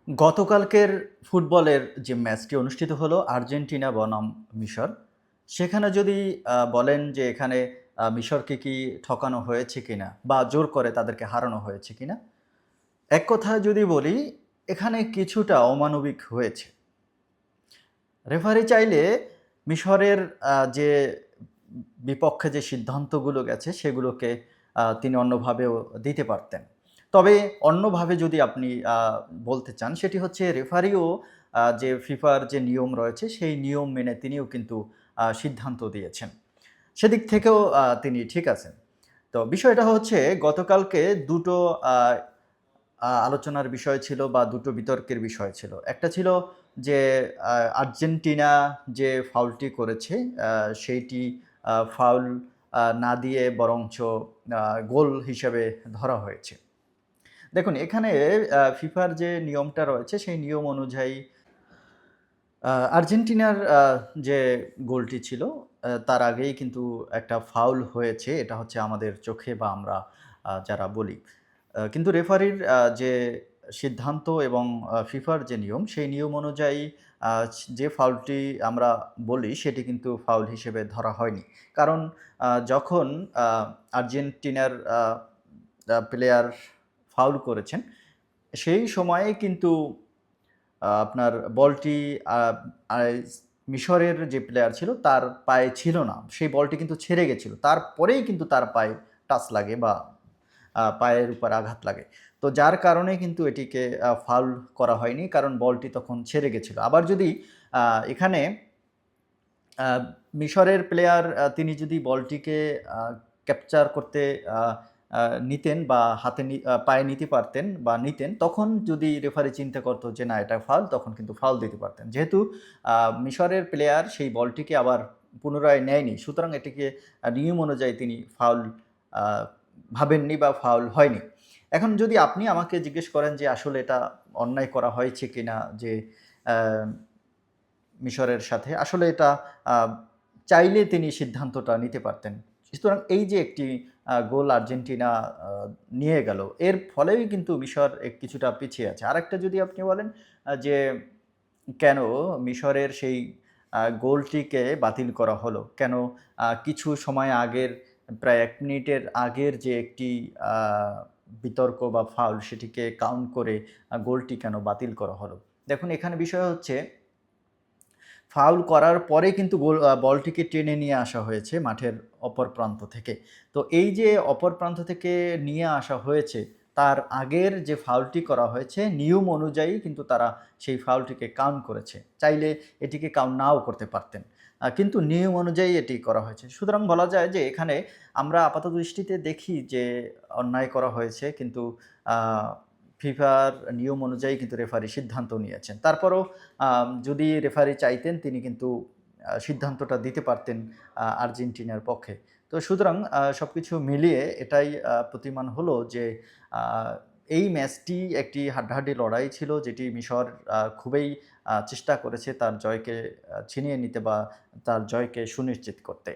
গতকালকের ফুটবলের যে ম্যাচটি অনুষ্ঠিত হলো আর্জেন্টিনা বনাম মিশর। সেখানে যদি বলেন যে এখানে মিশরকে কি ঠকানো হয়েছে কিনা বা জোর করে তাদেরকে হারানো হয়েছে কিনা? এক কথায় যদি বলি এখানে কিছুটা অমানবিক হয়েছে। রেফারি চাইলে মিশরের যে বিপক্ষে যে সিদ্ধান্তগুলো গেছে সেগুলোকে তিনি অন্যভাবেও দিতে পারতেন। তবে অন্যভাবে যদি আপনি বলতে চান সেটি হচ্ছে রেফারিও যে ফিফার যে নিয়ম রয়েছে সেই নিয়ম মেনে তিনিও কিন্তু সিদ্ধান্ত দিয়েছেন। সেদিক থেকেও তিনি ঠিক আছেন। তো বিষয়টা হচ্ছে গতকালকে দুটো আ আলোচনার বিষয় ছিল বা দুটো বিতর্কের বিষয় ছিল। একটা ছিল যে আ আর্জেন্টিনা যে ফাউলটি করেছে আ সেইটি ফাউল না দিয়ে বরঞ্চ আ গোল হিসেবে ধরা হয়েছে। দেখুন এখানে ফিফার যে নিয়মটা রয়েছে সেই নিয়ম অনুযায়ী আর্জেন্টিনার যে গোলটি ছিল তার আগেই কিন্তু একটা ফাউল হয়েছে। এটা হচ্ছে আমাদের চোখে বা আমরা যারা বলি। কিন্তু রেফারির যে সিদ্ধান্ত এবং ফিফার যে নিয়ম, সেই নিয়ম অনুযায়ী যে ফাউলটি আমরা বলি সেটি কিন্তু ফাউল হিসেবে ধরা হয়নি। কারণ যখন আ আর্জেন্টিনার প্লেয়ার ফাউল করেছেন, সেই সময়ে কিন্তু আপনার বলটি আ আইস মিশরের যে প্লেয়ার ছিল তার পায়ে ছিল না। সেই বলটি কিন্তু ছেড়ে গেছিল। তারপরেই কিন্তু তার পায়ে টাচ লাগে বা পায়ের উপর আঘাত লাগে। তো যার কারণে কিন্তু এটিকে ফাউল করা হয়নি। কারণ বলটি তখন ছেড়ে গেছিল। আবার যদি আ এখানে আ মিশরের প্লেয়ার তিনি যদি বলটিকে আ ক্যাপচার করতে আ আ নিতেন বা হাতে পায়ে নিতে পারতেন বা নিতেন, তখন যদি রেফারি চিন্তা করত যে না এটা ফাউল, তখন কিন্তু ফাউল দিতে পারতেন। যেহেতু আ মিশরের প্লেয়ার সেই বলটিকে আবার পুনরায় নেয়নি। সুতরাং এটিকে নিয়ম অনুযায়ী তিনি ফাউল আ ভাবেননি বা ফাউল হয়নি। এখন যদি আপনি আমাকে জিজ্ঞেস করেন যে আসলে এটা অন্যায় করা হয়েছে কিনা যে আ মিশরের সাথে। আসলে এটা আ চাইলে তিনি সিদ্ধান্তটা নিতে পারতেন। সুতরাং এই যে একটি গোল আর্জেন্টিনা আ নিয়ে গেল, এর ফলেই কিন্তু মিশর কিছুটা পিছিয়ে আছে। আরেকটা যদি আপনি বলেন যে কেন মিশরের সেই গোলটিকে বাতিল করা হলো? কেন কিছু সময় আগের প্রায় ১ মিনিটের আগের যে একটি আ বিতর্ক বা ফাউল সেটিকে কাউন্ট করে গোলটি কেন বাতিল করা হলো? দেখুন এখানে বিষয় হচ্ছে ফাউল করার পরে কিন্তু বলটিকে টেনে নিয়ে আসা হয়েছে মাঠের অপর প্রান্ত থেকে। তো এই যে অপর প্রান্ত থেকে নিয়ে আসা হয়েছে, তার আগের যে ফাউলটি করা হয়েছে, নিয়ম অনুযায়ী কিন্তু তারা সেই ফাউলটিকে কাউন্ট করেছে। চাইলে এটিকে কাউন্ট নাও করতে পারতেন। কিন্তু নিয়ম অনুযায়ী এটি করা হয়েছে। সুতরাং বলা যায় যে এখানে আমরা আপাতদৃষ্টিতে দেখি যে অন্যায় করা হয়েছে কিন্তু আ ফিফার নিয়ম অনুযায়ী কিন্তু রেফারি সিদ্ধান্ত নিয়েছেন। তারপরও যদি রেফারি চাইতেন তিনি কিন্তু সিদ্ধান্তটা দিতে পারতেন আর্জেন্টিনার পক্ষে। তো সুতরাং সবকিছু মিলিয়ে এটাই প্রতীয়মান হলো যে আ এই ম্যাচটি একটি হাড্ডাহাড্ডি লড়াই ছিল যেটি মিশর খুবই চেষ্টা করেছে তার জয়কে ছিনিয়ে নিতে বা তার জয়কে সুনিশ্চিত করতে।